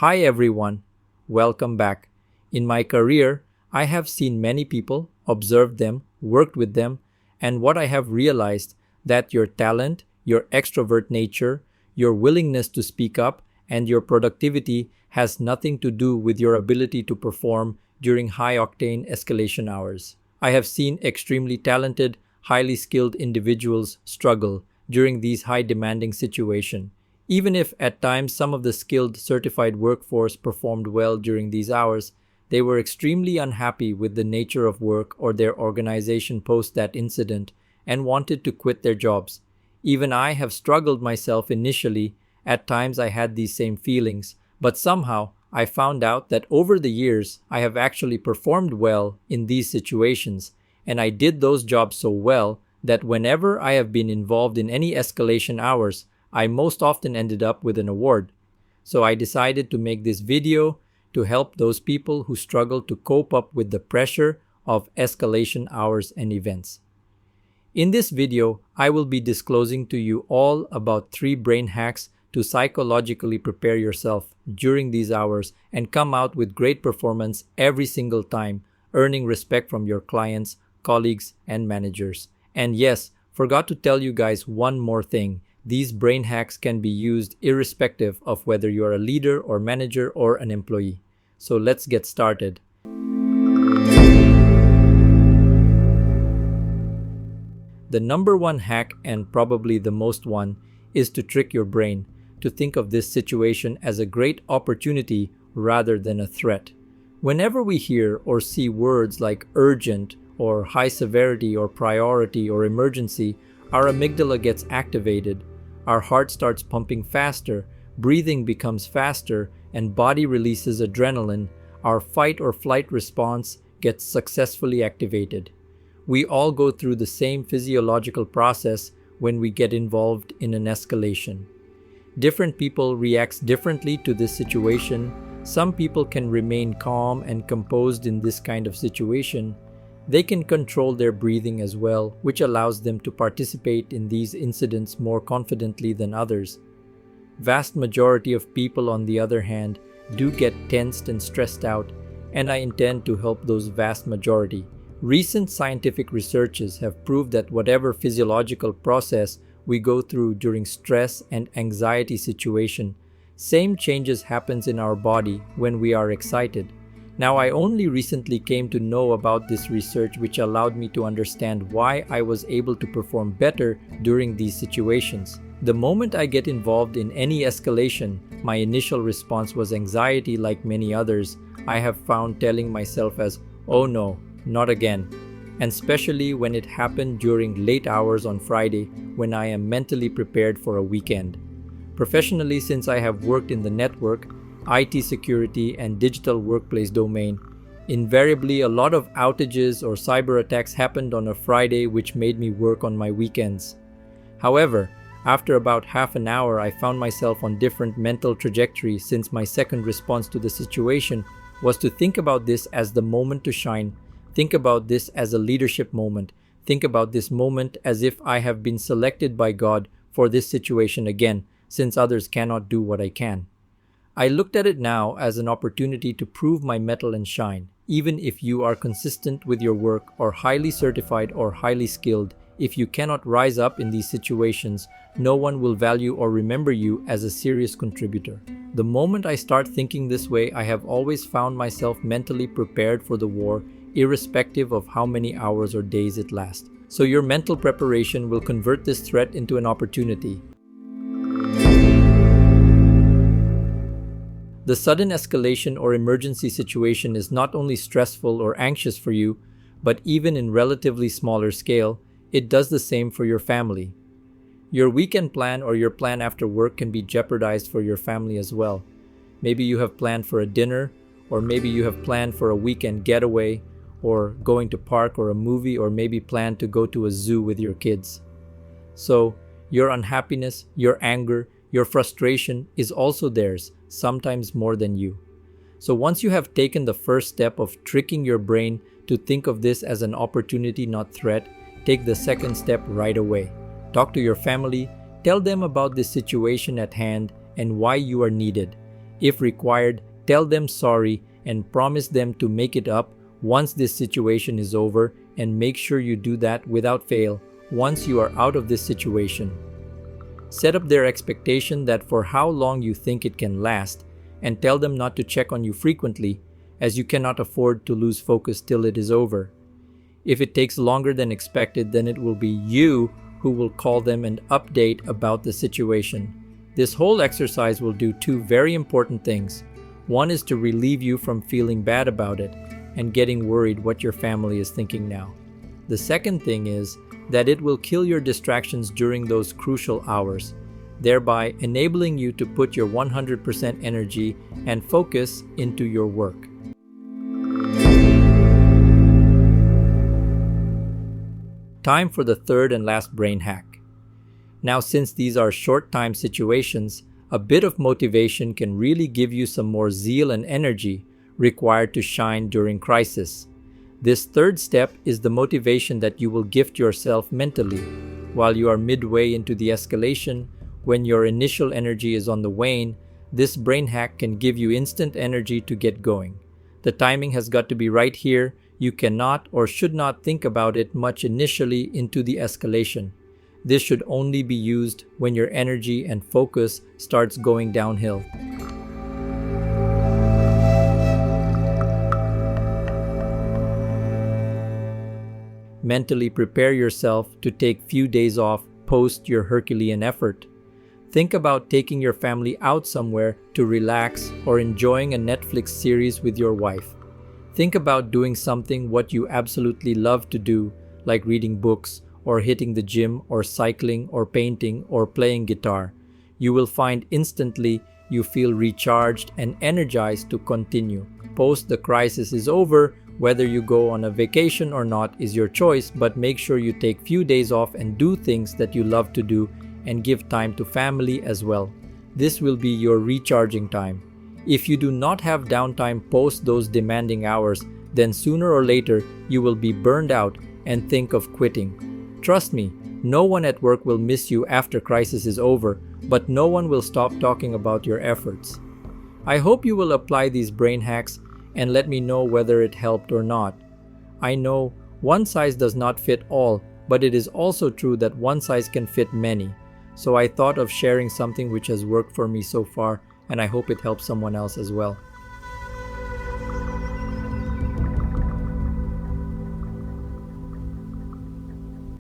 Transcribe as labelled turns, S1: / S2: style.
S1: Hi everyone, welcome back. In my career, I have seen many people, observed them, worked with them, and what I have realized that your talent, your extrovert nature, your willingness to speak up, and your productivity has nothing to do with your ability to perform during high-octane escalation hours. I have seen extremely talented, highly skilled individuals struggle during these high-demanding situations. Even if at times some of the skilled certified workforce performed well during these hours, they were extremely unhappy with the nature of work or their organization post that incident and wanted to quit their jobs. Even I have struggled myself initially. At times I had these same feelings, but somehow I found out that over the years I have actually performed well in these situations, and I did those jobs so well that whenever I have been involved in any escalation hours, I most often ended up with an award. So I decided to make this video to help those people who struggle to cope up with the pressure of escalation hours and events. In this video, I will be disclosing to you all about 3 brain hacks to psychologically prepare yourself during these hours and come out with great performance every single time, earning respect from your clients, colleagues, and managers. And yes, forgot to tell you guys one more thing. These brain hacks can be used irrespective of whether you are a leader or manager or an employee. So let's get started. The number one hack, and probably the most one, is to trick your brain to think of this situation as a great opportunity rather than a threat. Whenever we hear or see words like urgent or high severity or priority or emergency, our amygdala gets activated. Our heart starts pumping faster, breathing becomes faster, and body releases adrenaline. Our fight or flight response gets successfully activated. We all go through the same physiological process when we get involved in an escalation. Different people react differently to this situation. Some people can remain calm and composed in this kind of situation. They can control their breathing as well, which allows them to participate in these incidents more confidently than others. Vast majority of people, on the other hand, do get tensed and stressed out, and I intend to help those vast majority. Recent scientific researches have proved that whatever physiological process we go through during stress and anxiety situation, same changes happens in our body when we are excited. Now, I only recently came to know about this research, which allowed me to understand why I was able to perform better during these situations. The moment I get involved in any escalation, my initial response was anxiety like many others. I have found telling myself as, "Oh no, not again." And especially when it happened during late hours on Friday when I am mentally prepared for a weekend. Professionally, since I have worked in the network, IT security, and digital workplace domain, invariably a lot of outages or cyber attacks happened on a Friday, which made me work on my weekends. However, after about half an hour, I found myself on different mental trajectory, since my second response to the situation was to think about this as the moment to shine, think about this as a leadership moment, think about this moment as if I have been selected by God for this situation again, since others cannot do what I can. I looked at it now as an opportunity to prove my mettle and shine. Even if you are consistent with your work or highly certified or highly skilled, if you cannot rise up in these situations, no one will value or remember you as a serious contributor. The moment I start thinking this way, I have always found myself mentally prepared for the war, irrespective of how many hours or days it lasts. So your mental preparation will convert this threat into an opportunity. The sudden escalation or emergency situation is not only stressful or anxious for you, but even in relatively smaller scale, it does the same for your family. Your weekend plan or your plan after work can be jeopardized for your family as well. Maybe you have planned for a dinner, or maybe you have planned for a weekend getaway, or going to park or a movie, or maybe plan to go to a zoo with your kids. So, your unhappiness, your anger, your frustration is also theirs, sometimes more than you. So once you have taken the first step of tricking your brain to think of this as an opportunity, not threat, take the second step right away. Talk to your family, tell them about the situation at hand and why you are needed. If required, tell them sorry and promise them to make it up once this situation is over, and make sure you do that without fail once you are out of this situation. Set up their expectation that for how long you think it can last, and tell them not to check on you frequently, as you cannot afford to lose focus till it is over. If it takes longer than expected, then it will be you who will call them and update about the situation. This whole exercise will do two very important things. One is to relieve you from feeling bad about it and getting worried what your family is thinking now. The second thing is that it will kill your distractions during those crucial hours, thereby enabling you to put your 100% energy and focus into your work. Time for the third and last brain hack. Now, since these are short-time situations, a bit of motivation can really give you some more zeal and energy required to shine during crisis. This third step is the motivation that you will gift yourself mentally while you are midway into the escalation. When your initial energy is on the wane, this brain hack can give you instant energy to get going. The timing has got to be right here. You cannot or should not think about it much initially into the escalation. This should only be used when your energy and focus starts going downhill. Mentally prepare yourself to take few days off post your Herculean effort. Think about taking your family out somewhere to relax or enjoying a Netflix series with your wife. Think about doing something what you absolutely love to do, like reading books or hitting the gym or cycling or painting or playing guitar. You will find instantly you feel recharged and energized to continue. Post the crisis is over. Whether you go on a vacation or not is your choice, but make sure you take few days off and do things that you love to do and give time to family as well. This will be your recharging time. If you do not have downtime post those demanding hours, then sooner or later you will be burned out and think of quitting. Trust me, no one at work will miss you after crisis is over, but no one will stop talking about your efforts. I hope you will apply these brain hacks and let me know whether it helped or not. I know one size does not fit all, but it is also true that one size can fit many. So I thought of sharing something which has worked for me so far, and I hope it helps someone else as well.